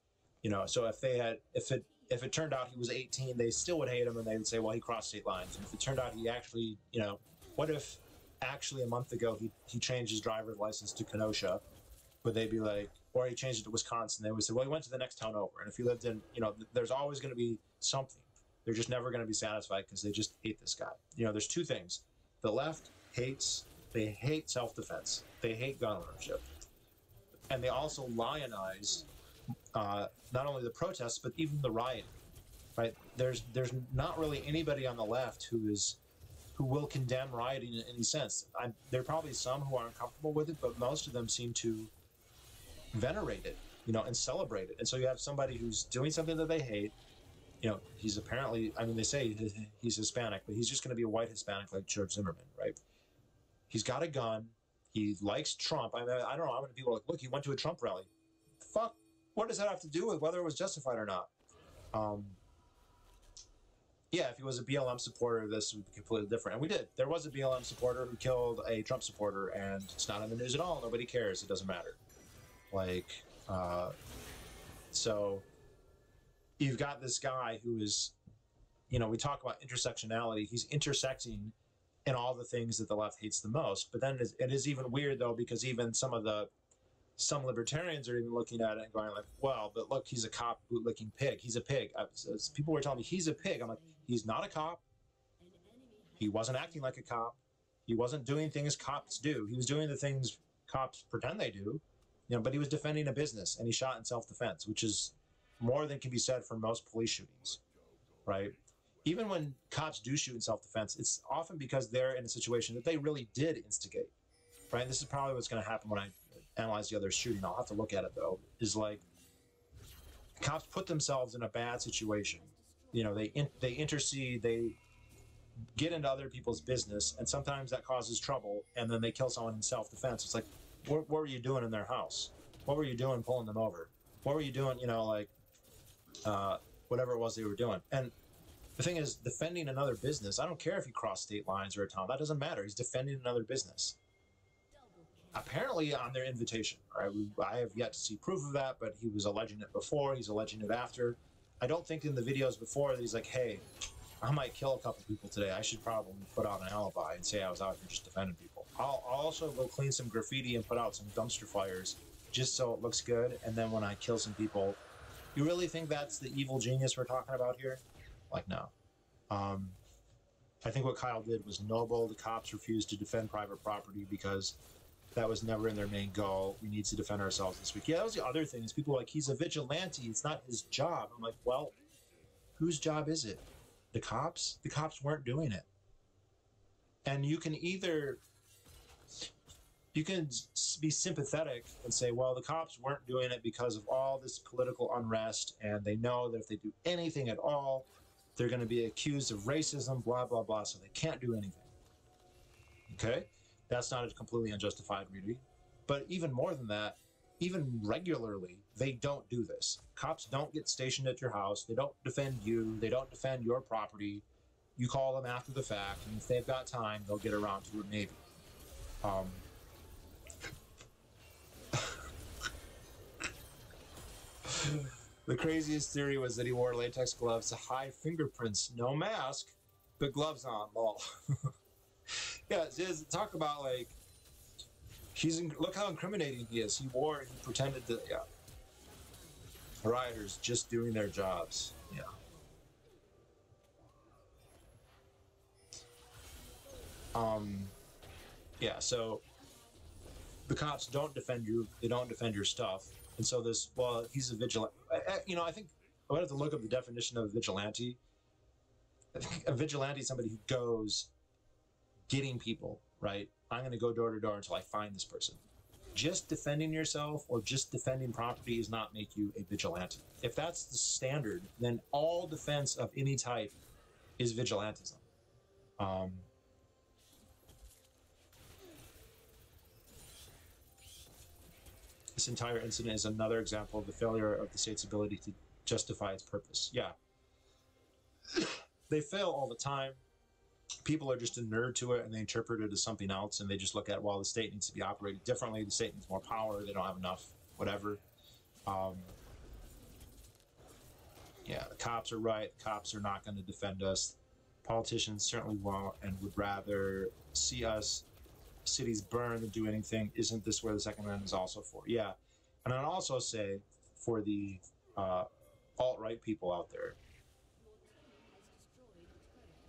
You know, so if it turned out he was 18, they still would hate him and they would say, well, he crossed state lines. And if it turned out he actually, you know, what if actually a month ago he changed his driver's license to Kenosha? Would they be like, or he changed it to Wisconsin? They would say, well, he went to the next town over. And if he lived in, you know, there's always going to be something. They're just never going to be satisfied because they just hate this guy. You know, there's two things. The left they hate self-defense. They hate gun ownership. And they also lionize not only the protests, but even the rioting, right? There's not really anybody on the left who will condemn rioting in any sense. There are probably some who are uncomfortable with it, but most of them seem to venerate it, you know, and celebrate it. And so you have somebody who's doing something that they hate. You know, he's apparently, I mean, they say he's Hispanic, but he's just going to be a white Hispanic like George Zimmerman, right? He's got a gun. He likes Trump. I mean, I don't know how many people are like, look, he went to a Trump rally. Fuck, what does that have to do with whether it was justified or not? Yeah, if he was a BLM supporter, this would be completely different. And we did. There was a BLM supporter who killed a Trump supporter, and it's not in the news at all. Nobody cares. It doesn't matter. Like, so you've got this guy who is, you know, we talk about intersectionality. He's intersecting in all the things that the left hates the most. But then it is even weird, though, because even some libertarians are even looking at it and going like, well, but look, he's a cop bootlicking pig. He's a pig. People were telling me he's a pig. I'm like, he's not a cop. He wasn't acting like a cop. He wasn't doing things cops do. He was doing the things cops pretend they do, you know, but he was defending a business and he shot in self-defense, which is more than can be said for most police shootings, right? Even when cops do shoot in self-defense, it's often because they're in a situation that they really did instigate, right? And this is probably what's going to happen when I analyze the other shooting. I'll have to look at it, though, is like cops put themselves in a bad situation. You know, they intercede, they get into other people's business, and sometimes that causes trouble, and then they kill someone in self-defense. It's like, what were you doing in their house? What were you doing pulling them over? What were you doing, you know, like, whatever it was they were doing? And the thing is, defending another business, I don't care if he crossed state lines or a town. That doesn't matter. He's defending another business. Apparently on their invitation, right? I have yet to see proof of that, but he was alleging it before. He's alleging it after. I don't think in the videos before that he's like, hey, I might kill a couple people today. I should probably put out an alibi and say I was out here just defending people. I'll also go clean some graffiti and put out some dumpster fires just so it looks good. And then when I kill some people, you really think that's the evil genius we're talking about here? Like, no. I think what Kyle did was noble. The cops refused to defend private property because that was never in their main goal. We need to defend ourselves this week. Yeah, that was the other thing. Is people were like, he's a vigilante. It's not his job. I'm like, well, whose job is it? The cops? The cops weren't doing it. And you can be sympathetic and say, well, the cops weren't doing it because of all this political unrest, and they know that if they do anything at all, they're going to be accused of racism, blah, blah, blah, so they can't do anything. Okay? That's not a completely unjustified reading. But even more than that, even regularly, they don't do this. Cops don't get stationed at your house. They don't defend you. They don't defend your property. You call them after the fact, and if they've got time, they'll get around to it maybe. The craziest theory was that he wore latex gloves to hide fingerprints. No mask, but gloves on. Lol. Yeah, talk about like look how incriminating he is. He pretended to, yeah. Rioters just doing their jobs. Yeah. Yeah, so the cops don't defend you. They don't defend your stuff. And so this, well, he's a vigilante. You know, I think I would have to look up the definition of a vigilante. I think a vigilante is somebody who goes getting people, right? I'm going to go door to door until I find this person. Just defending yourself or just defending property does not make you a vigilante. If that's the standard, then all defense of any type is vigilantism. This entire incident is another example of the failure of the state's ability to justify its purpose. Yeah. They fail all the time. People are just inured to it and they interpret it as something else, and they just look at, well, the state needs to be operated differently. The state needs more power. They don't have enough, whatever. Yeah, the cops are right. The cops are not going to defend us. Politicians certainly won't and would rather see us cities burn than do anything. Isn't this where the Second Amendment is also for? Yeah. And I'd also say for the alt-right people out there,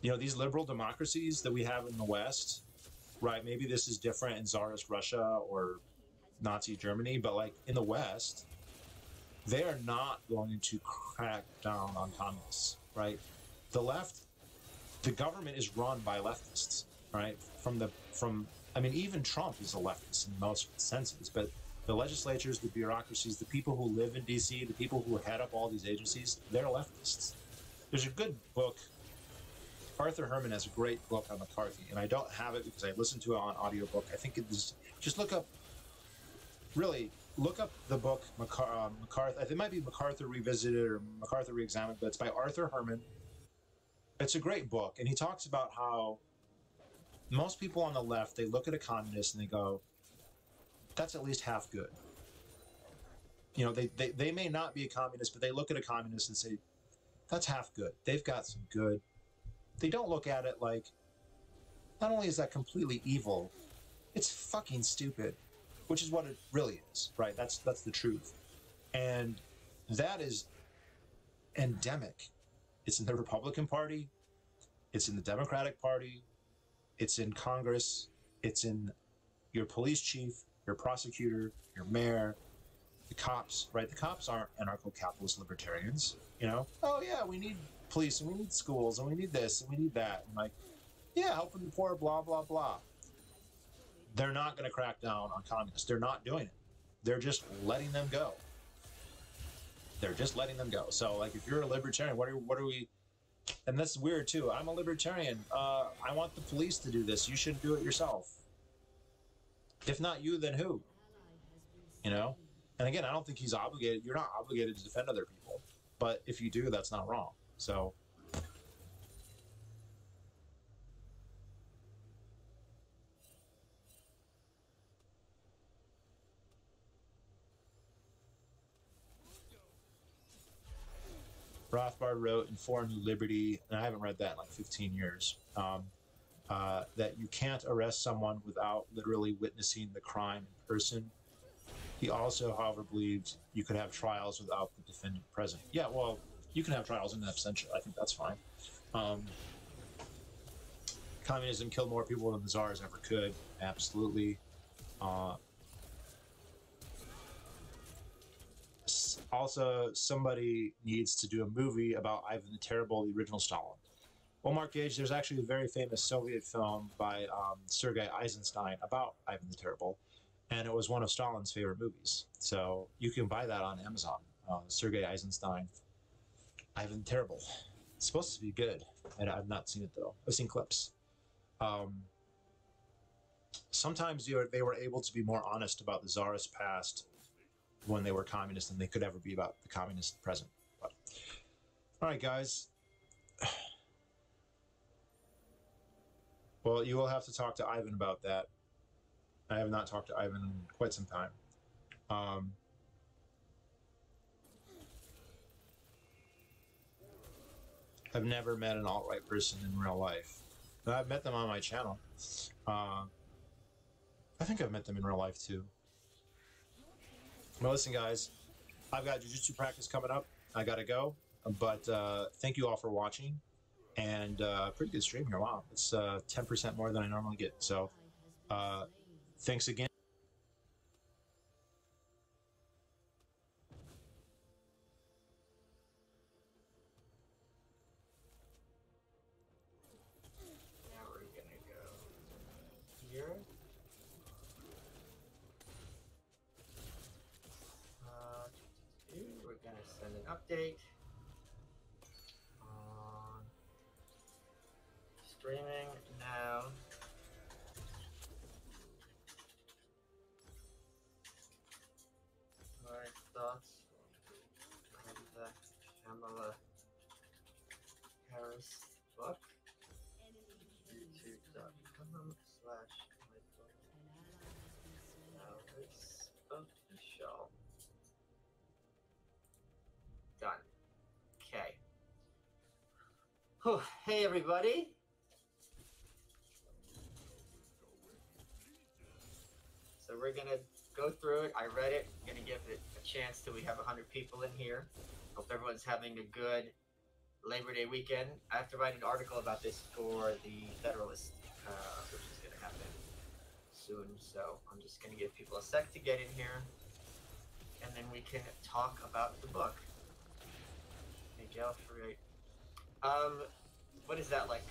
you know, these liberal democracies that we have in the West, right? Maybe this is different in Tsarist Russia or Nazi Germany, but like in the West, they are not going to crack down on communists, right? The left, the government is run by leftists, right? I mean, even Trump is a leftist in most senses, but the legislatures, the bureaucracies, the people who live in DC, the people who head up all these agencies, they're leftists. There's a good book. Arthur Herman has a great book on McCarthy, and I don't have it because I listened to it on audiobook. I think it is, just look up the book MacArthur. I think it might be MacArthur Revisited or MacArthur Reexamined, but it's by Arthur Herman. It's a great book, and he talks about how most people on the left, they look at a communist and they go, that's at least half good. You know, they may not be a communist, but they look at a communist and say, that's half good. They've got some good. They don't look at it like, not only is that completely evil, it's fucking stupid, which is what it really is, right? That's the truth. And that is endemic. It's in the Republican Party. It's in the Democratic Party. It's in Congress. It's in your police chief, your prosecutor, your mayor, the cops, right? The cops aren't anarcho-capitalist libertarians, you know? Oh, yeah, we need police and we need schools and we need this and we need that. And like, yeah, helping the poor, blah, blah, blah. They're not going to crack down on communists. They're not doing it. They're just letting them go. They're just letting them go. So, like, if you're a libertarian, what are we... And that's weird, too. I'm a libertarian. I want the police to do this. You shouldn't do it yourself. If not you, then who? You know? And again, I don't think he's obligated. You're not obligated to defend other people. But if you do, that's not wrong. So... Rothbard wrote in For New Liberty, and I haven't read that in like 15 years, that you can't arrest someone without literally witnessing the crime in person. He also, however, believed you could have trials without the defendant present. Yeah, well, you can have trials in absentia. I think that's fine. Communism killed more people than the czars ever could. Absolutely. Also, somebody needs to do a movie about Ivan the Terrible, the original Stalin. Well, Mark Gage, there's actually a very famous Soviet film by Sergei Eisenstein about Ivan the Terrible, and it was one of Stalin's favorite movies. So you can buy that on Amazon. Sergei Eisenstein, Ivan the Terrible. It's supposed to be good. I've not seen it, though. I've seen clips. Sometimes they were able to be more honest about the Tsarist past when they were communist than they could ever be about the communist present. But, all right, guys. Well, you will have to talk to Ivan about that. I have not talked to Ivan in quite some time. I've never met an alt-right person in real life. But I've met them on my channel. I think I've met them in real life, too. Well, listen, guys, I've got jiu-jitsu practice coming up. I got to go. But thank you all for watching. And pretty good stream here. Wow. It's 10% more than I normally get. So thanks again. update on streaming now. My thoughts on the Kamala Harris book. YouTube.com/official. Done. Okay. Whew. Hey, everybody. So we're going to go through it. I read it. I'm going to give it a chance till we have 100 people in here. Hope everyone's having a good Labor Day weekend. I have to write an article about this for the Federalist, which is going to happen soon. So I'm just going to give people a sec to get in here, and then we can talk about the book. Miguel Ferreira. What is that, like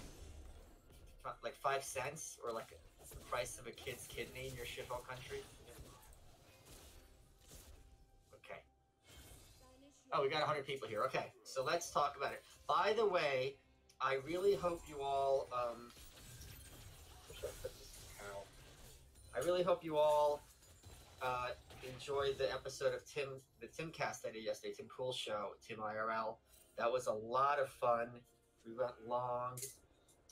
5 cents, or like the price of a kid's kidney in your shithole country? Okay. Oh, we got 100 people here. Okay, so let's talk about it. By the way, I really hope you all, I really hope you all enjoyed the episode of the Timcast I did yesterday, Tim Pool's show, Tim IRL. That was a lot of fun. We went long.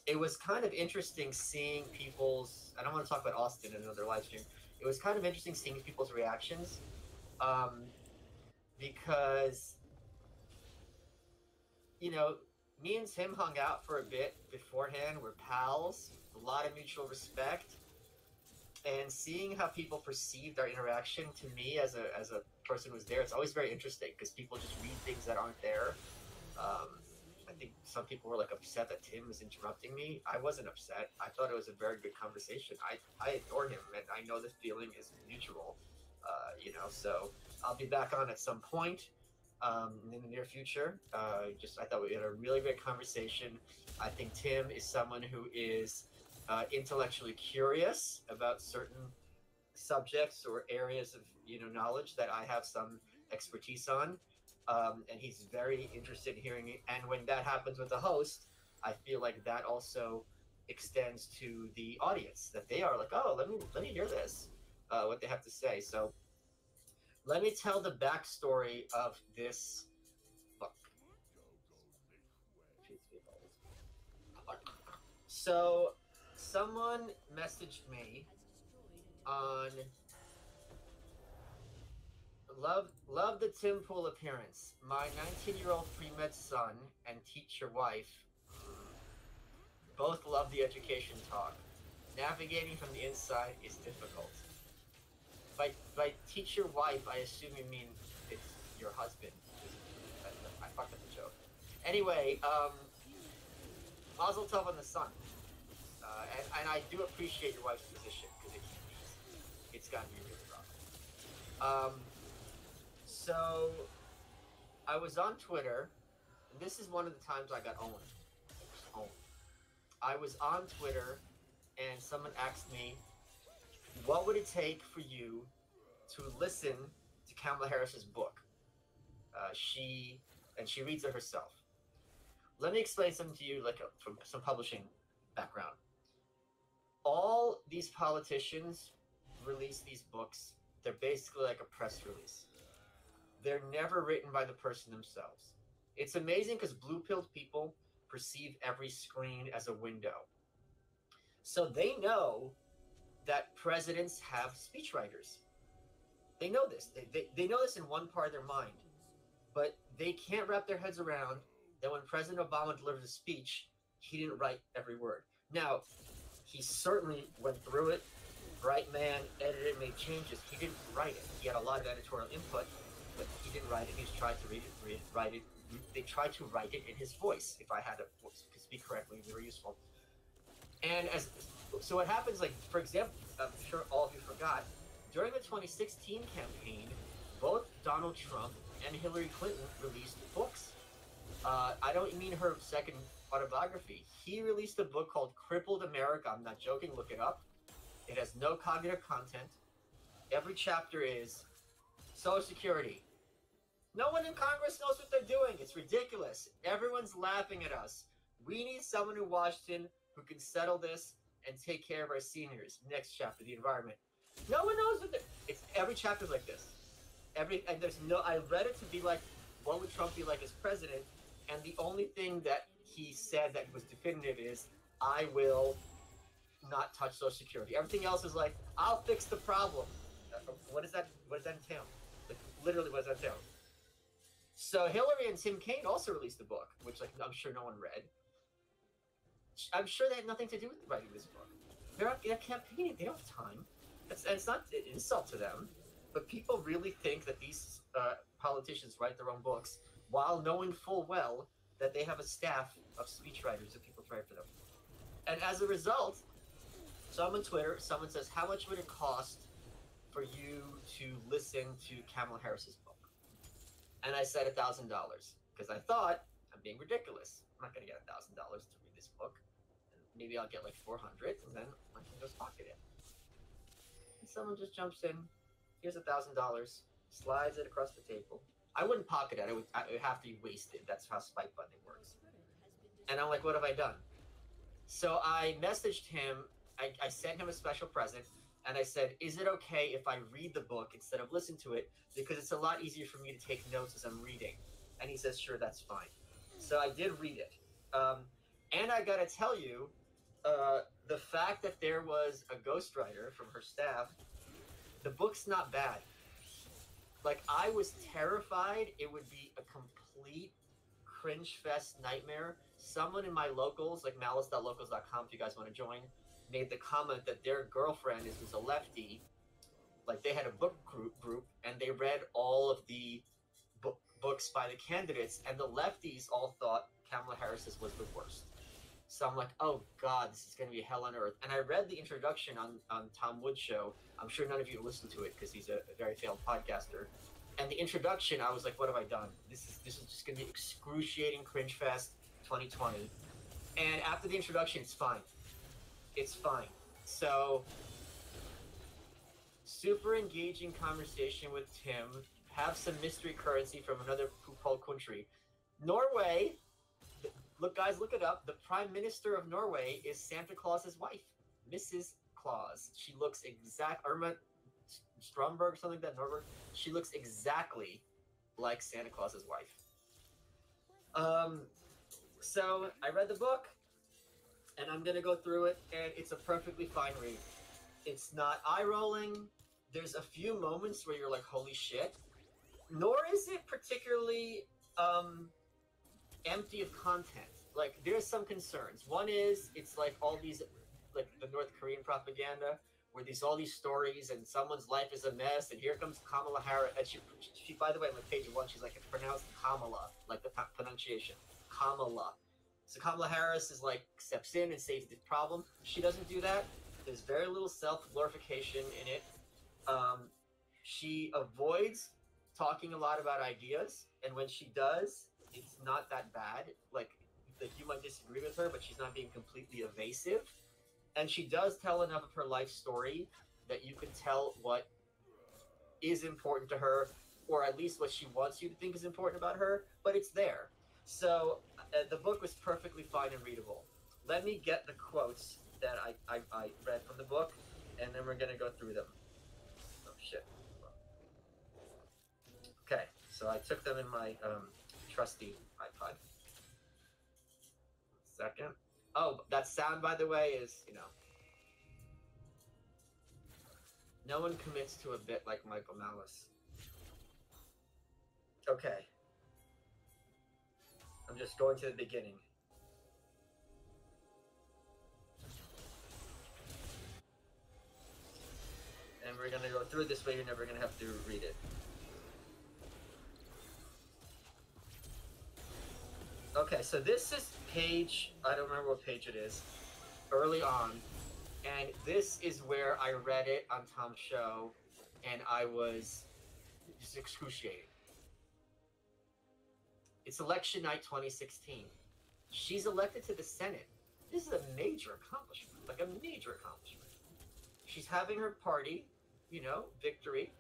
It was kind of interesting seeing people's, I don't want to talk about Austin in another live stream. It was kind of interesting seeing people's reactions. Because, you know, me and Tim hung out for a bit beforehand. We're pals, a lot of mutual respect. And seeing how people perceived our interaction, to me as a person who's there, it's always very interesting because people just read things that aren't there. I think some people were like upset that Tim was interrupting me. I wasn't upset. I thought it was a very good conversation. I adore him, and I know the feeling is mutual. You know, so I'll be back on at some point in the near future. I thought we had a really great conversation. I think Tim is someone who is intellectually curious about certain subjects or areas of knowledge that I have some expertise on, and he's very interested in hearing it. And when that happens with the host, I feel like that also extends to the audience, that they are like, oh, let me hear this, what they have to say. So let me tell the backstory of this book. So someone messaged me on love the Tim Pool appearance. My 19-year-old pre-med son and teacher wife both love the education talk. Navigating from the inside is difficult. By teacher wife, I assume you mean it's your husband. I fucked up the joke. Anyway, Mazel Tov on the son. And I do appreciate your wife's position, because it's gotten me really rough. So I was on Twitter, and this is one of the times I got owned. I was on Twitter, and someone asked me, what would it take for you to listen to Kamala Harris's book? She reads it herself. Let me explain something to you, like from some publishing background. All these politicians release these books. They're basically like a press release. They're never written by the person themselves. It's amazing because blue-pilled people perceive every screen as a window. So they know that presidents have speechwriters. They know this. They know this in one part of their mind. But they can't wrap their heads around that when President Obama delivered a speech, he didn't write every word. Now, he certainly went through it. Bright man, edited it, made changes. He didn't write it. He had a lot of editorial input, but he didn't write it. He just tried to write it. They tried to write it in his voice. If I had to speak correctly, they were useful. And so what happens, like, for example, I'm sure all of you forgot, during the 2016 campaign, both Donald Trump and Hillary Clinton released books. I don't mean her second autobiography. He released a book called Crippled America. I'm not joking. Look it up. It has no cognitive content. Every chapter is Social Security, No one in Congress knows what they're doing. It's ridiculous. Everyone's laughing at us. We need someone in Washington who can settle this and take care of our seniors. Next chapter, the environment. No one knows what it's every chapter's like this. And there's no. I read it to be like, what would Trump be like as president? And the only thing that he said that was definitive is, I will not touch Social Security. Everything else is like, I'll fix the problem. What does that entail? Like, literally, what does that entail? So Hillary and Tim Kaine also released a book, which like I'm sure no one read. I'm sure they had nothing to do with writing this book. They're campaigning. They don't have time. It's not an insult to them, but people really think that these politicians write their own books while knowing full well that they have a staff of speechwriters and people to write for them. And as a result, on Twitter, someone says, how much would it cost for you to listen to Kamala Harris's book? And I said $1,000 because I thought, I'm being ridiculous. I'm not going to get $1,000 to read this book. Maybe I'll get like 400, and then I can just pocket it. And someone just jumps in, here's $1,000, slides it across the table. I wouldn't pocket it. It would have to be wasted. That's how spike funding works. And I'm like, what have I done? So I messaged him. I sent him a special present, and I said, is it okay if I read the book instead of listen to it? Because it's a lot easier for me to take notes as I'm reading. And he says, sure, that's fine. So I did read it. And I got to tell you, the fact that there was a ghostwriter from her staff, the book's not bad. Like, I was terrified it would be a complete cringe fest nightmare. Someone in my locals, like malice.locals.com, if you guys want to join, made the comment that their girlfriend was a lefty. Like, they had a book group and they read all of the books by the candidates, and the lefties all thought Kamala Harris's was the worst. So I'm like, oh God, this is going to be hell on earth. And I read the introduction on Tom Wood's show. I'm sure none of you listened to it because he's a very failed podcaster. And the introduction, I was like, what have I done? This is just going to be excruciating cringe fest 2020. And after the introduction, it's fine. It's fine. So, super engaging conversation with Tim. Have some mystery currency from another poop-hole country. Norway, look guys, look it up. The Prime Minister of Norway is Santa Claus's wife, Mrs. Claus. She looks Irma Stromberg, something like that, Norberg. She looks exactly like Santa Claus's wife. So I read the book, and I'm going to go through it, and it's a perfectly fine read. It's not eye-rolling. There's a few moments where you're like, holy shit. Nor is it particularly empty of content. Like, there's some concerns. One is, it's like all these, like the North Korean propaganda, where there's all these stories and someone's life is a mess, and here comes Kamala Harris. And she by the way, on like page 1, she's like, it's pronounced Kamala, like the pronunciation. Kamala. So Kamala Harris is like, steps in and saves the problem. She doesn't do that. There's very little self-glorification in it. She avoids talking a lot about ideas, and when she does, it's not that bad. Like you might disagree with her, but she's not being completely evasive. And she does tell enough of her life story that you can tell what is important to her, or at least what she wants you to think is important about her, but it's there. So the book was perfectly fine and readable. Let me get the quotes that I read from the book, and then we're going to go through them. Oh, shit. Okay, so I took them in my trusty iPod. Second. Oh, that sound, by the way, is, no one commits to a bit like Michael Malice. Okay. I'm just going to the beginning. And we're going to go through it this way. You're never going to have to read it. Okay, so this is page, I don't remember what page it is, early on, and this is where I read it on Tom's show, and I was just excruciating. It's election night 2016. She's elected to the Senate. This is a major accomplishment, like a major accomplishment. She's having her party, victory,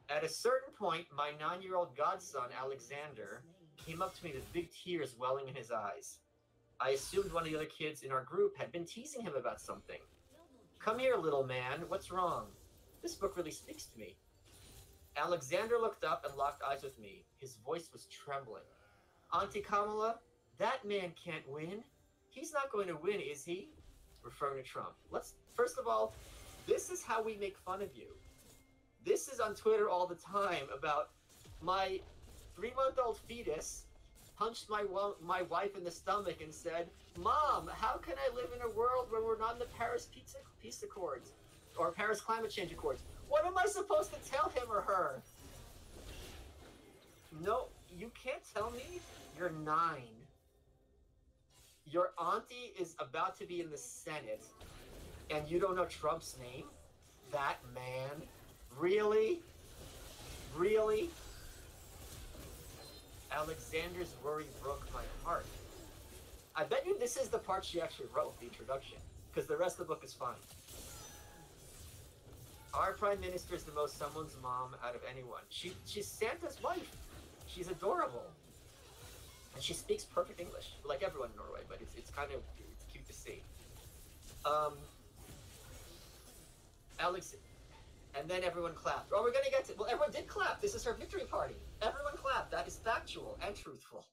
At a certain point, my 9-year-old godson, Alexander, came up to me with big tears welling in his eyes. I assumed one of the other kids in our group had been teasing him about something. Come here, little man. What's wrong? This book really speaks to me. Alexander looked up and locked eyes with me. His voice was trembling. Auntie Kamala, that man can't win. He's not going to win, is he? Referring to Trump. First of all, this is how we make fun of you. This is on Twitter all the time about my 3-month-old fetus punched my wife in the stomach and said, Mom, how can I live in a world where we're not in the Paris Peace Accords or Paris Climate Change Accords? What am I supposed to tell him or her? No, you can't tell me. You're 9. Your auntie is about to be in the Senate and you don't know Trump's name? That man? Really? Really? Alexander's worry broke my heart. I bet you this is the part she actually wrote, the introduction, because the rest of the book is fine. Our prime minister is the most someone's mom out of anyone. She's Santa's wife. She's adorable. And she speaks perfect English, like everyone in Norway, but it's kind of it's cute to see. Alex, and then everyone clapped. Oh, we're gonna get to, well, everyone did clap. This is her victory party. Everyone clapped. That is factual and truthful.